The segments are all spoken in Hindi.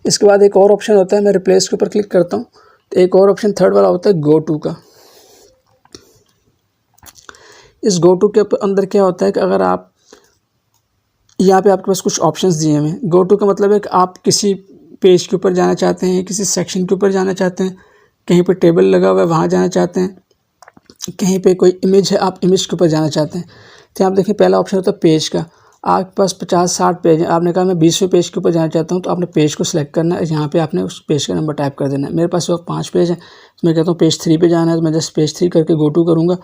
इसके बाद एक और ऑप्शन होता है, मैं रिप्लेस के ऊपर क्लिक करता हूँ तो एक और ऑप्शन थर्ड वाला होता है गो टू का। इस गो टू के अंदर क्या होता है कि अगर आप यहाँ पे आपके पास कुछ ऑप्शंस दिए हुए हैं। गो टू का मतलब है कि आप किसी पेज के ऊपर जाना चाहते हैं, किसी सेक्शन के ऊपर जाना चाहते हैं, कहीं पे टेबल लगा हुआ है वहाँ जाना चाहते हैं, कहीं पे कोई इमेज है आप इमेज के ऊपर जाना चाहते हैं। तो आप देखिए पहला ऑप्शन होता है पेज का। आपके पास 50-60 पेज है, आपने कहा मैं 20वें पेज के ऊपर जाना चाहता हूँ, तो आपने पेज को सिलेक्ट करना है। यहाँ पे आपने उस पेज का नंबर टाइप कर देना है। मेरे पास वक्त 5 पेज है, तो मैं कहता हूँ पेज 3 पे जाना है, तो मैं जस्ट पेज 3 करके गो टू करूँगा।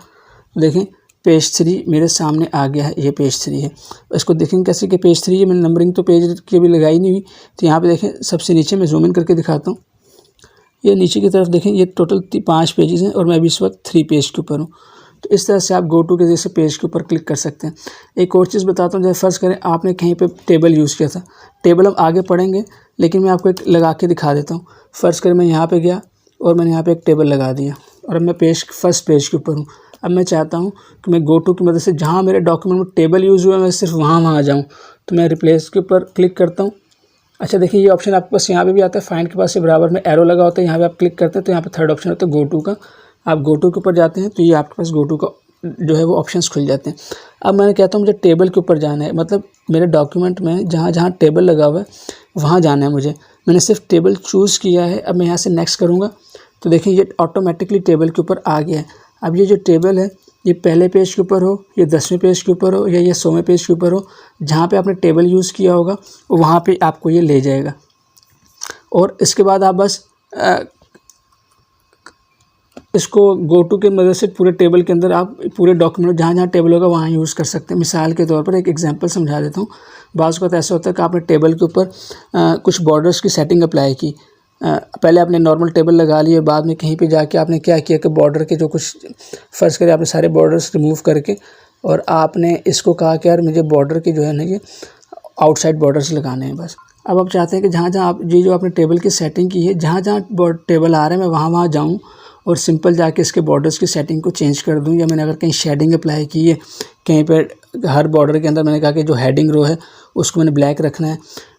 देखें पेज 3 मेरे सामने आ गया है, ये पेज 3 है। इसको देखेंगे कैसे कि पेज 3 है, मैंने नंबरिंग तो पेज की अभी लगाई नहीं हुई। तो यहाँ पे देखें सबसे नीचे मैं जूम इन करके दिखाता हूँ, ये नीचे की तरफ देखें, ये टोटल 5 पेजेस हैं और मैं अभी इस वक्त 3 पेज के ऊपर हूँ। तो इस तरह से आप गो टू के जैसे पेज के ऊपर क्लिक कर सकते हैं। एक और चीज़ बताता हूँ, जैसे फ़र्ज़ करें आपने कहीं पे टेबल यूज़ किया था, टेबल हम आगे पढ़ेंगे लेकिन मैं आपको एक लगा के दिखा देता हूँ। फ़र्ज़ करें मैं यहाँ पे गया और मैंने यहाँ पे एक टेबल लगा दिया और अब मैं फर्स्ट पेज के ऊपर हूँ। अब मैं चाहता हूँ कि मैं गो टू की मदद से जहाँ मेरे डॉक्यूमेंट में टेबल यूज़ हुआ है मैं सिर्फ वहाँ आ जाऊँ। तो मैं रिप्लेस के ऊपर क्लिक करता हूँ। अच्छा देखिए ये ऑप्शन आपके पास यहाँ पे भी आता है, फाइंड के पास से बराबर में एरो लगा होता है, यहाँ पे आप क्लिक करते हैं तो यहाँ पे थर्ड ऑप्शन होता है गो टू का। आप गो टू के ऊपर जाते हैं तो ये आपके पास गो टू का जो है वो ऑप्शंस खुल जाते हैं। अब मैं कहता हूँ मुझे टेबल के ऊपर जाना है, मतलब मेरे डॉक्यूमेंट में जहाँ जहाँ टेबल लगा हुआ है वहाँ जाना है मुझे। मैंने सिर्फ टेबल चूज़ किया है। अब मैं यहाँ से नेक्स्ट करूँगा तो देखिए ये ऑटोमेटिकली टेबल के ऊपर आ गया है। अब ये जो टेबल है ये पहले पेज के ऊपर हो, ये 10वें पेज के ऊपर हो या ये 100वें पेज के ऊपर हो, जहाँ पे आपने टेबल यूज़ किया होगा वहाँ पे आपको ये ले जाएगा। और इसके बाद आप बस इसको गो टू के मदद से पूरे टेबल के अंदर आप पूरे डॉक्यूमेंट जहाँ जहाँ टेबल होगा वहाँ यूज़ कर सकते हैं। मिसाल के तौर पर एक एग्जांपल समझा देता हूँ। बाज़ वक़्त ऐसा होता है कि आपने टेबल के ऊपर कुछ बॉर्डर्स की सेटिंग अप्लाई की। पहले आपने नॉर्मल टेबल लगा लिए, बाद में कहीं पे जाके आपने क्या किया कि बॉर्डर के जो कुछ फ़र्ज़ करें आपने सारे बॉर्डर्स रिमूव करके और आपने इसको कहा कि यार मुझे बॉर्डर के जो है ना ये आउटसाइड बॉर्डर्स लगाने हैं बस। अब आप चाहते हैं कि जहाँ जहाँ आप ये जो आपने टेबल की सेटिंग की है, जहाँ जहाँ टेबल आ रहे हैं मैं वहाँ वहाँ जाऊँ और सिंपल जाके इसके बॉर्डर्स की सेटिंग को चेंज कर दूँ। या मैंने अगर कहीं शेडिंग अप्लाई की है, कहीं पे हर बॉर्डर के अंदर मैंने कहा कि जो हेडिंग रो है उसको मैंने ब्लैक रखना है,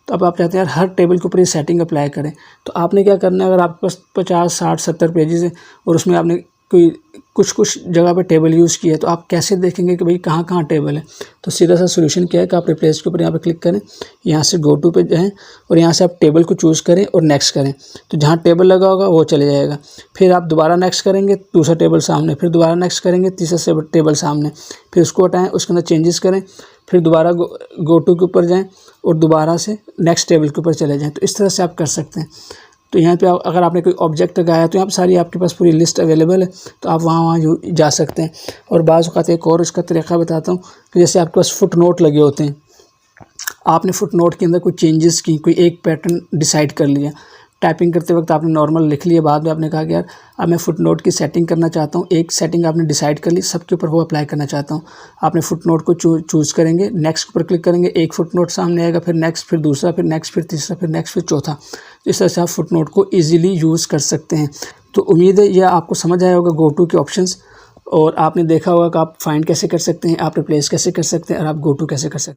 तो अब आप चाहते हैं यार हर टेबल के ऊपर ये सेटिंग अप्लाई करें, तो आपने क्या करना है, अगर आपके पास 50, 60, 70 पेजेस है और उसमें आपने कोई कुछ जगह पे टेबल यूज़ किया है, तो आप कैसे देखेंगे कि भाई कहाँ कहाँ टेबल है। तो सीधा सा सोल्यूशन क्या है कि आप रिप्लेस के ऊपर यहाँ पे क्लिक करें, यहाँ से गो टू पे जाएँ और यहाँ से आप टेबल को चूज़ करें और नेक्स्ट करें। तो जहाँ टेबल लगा होगा वो चले जाएगा। फिर आप दोबारा नेक्स्ट करेंगे, दूसरा टेबल सामने, फिर दोबारा नेक्स्ट करेंगे, तीसरा टेबल सामने, फिर उसको हटाएँ, उसके अंदर चेंजेस करें, फिर दोबारा गो टू के ऊपर जाएँ और दोबारा से नेक्स्ट टेबल के ऊपर चले जाएँ। तो इस तरह से आप कर सकते हैं। तो यहाँ पे अगर आपने कोई ऑब्जेक्ट लगाया तो यहाँ पर सारी आपके पास पूरी लिस्ट अवेलेबल है, तो आप वहाँ जा सकते हैं। और बाज़ औक़ात एक और इसका तरीक़ा बताता हूँ कि जैसे आपके पास फुट नोट लगे होते हैं, आपने फुट नोट के अंदर कोई चेंजेस की, कोई एक पैटर्न डिसाइड कर लिया, टाइपिंग करते वक्त आपने नॉर्मल लिख लिया, बाद में आपने कहा कि यार अब मैं फुट नोट की सेटिंग करना चाहता हूँ, एक सेटिंग आपने डिसाइड कर ली, सबके ऊपर वो अप्लाई करना चाहता हूँ। आपने फुट नोट को चूज़ करेंगे, नेक्स्ट पर क्लिक करेंगे, एक फुट नोट सामने आएगा, फिर नेक्स्ट, फिर दूसरा, फिर नेक्स्ट, फिर तीसरा, फिर नेक्स्ट, फिर चौथा। इस तरह से आप फुट नोट को ईजिली यूज़ कर सकते हैं। तो उम्मीद है यह आपको समझ आया होगा गो टू के ऑप्शंस, और आपने देखा होगा कि आप फाइंड कैसे कर सकते हैं, आप रिप्लेस कैसे कर सकते हैं और आप गो टू कैसे कर सकते हैं।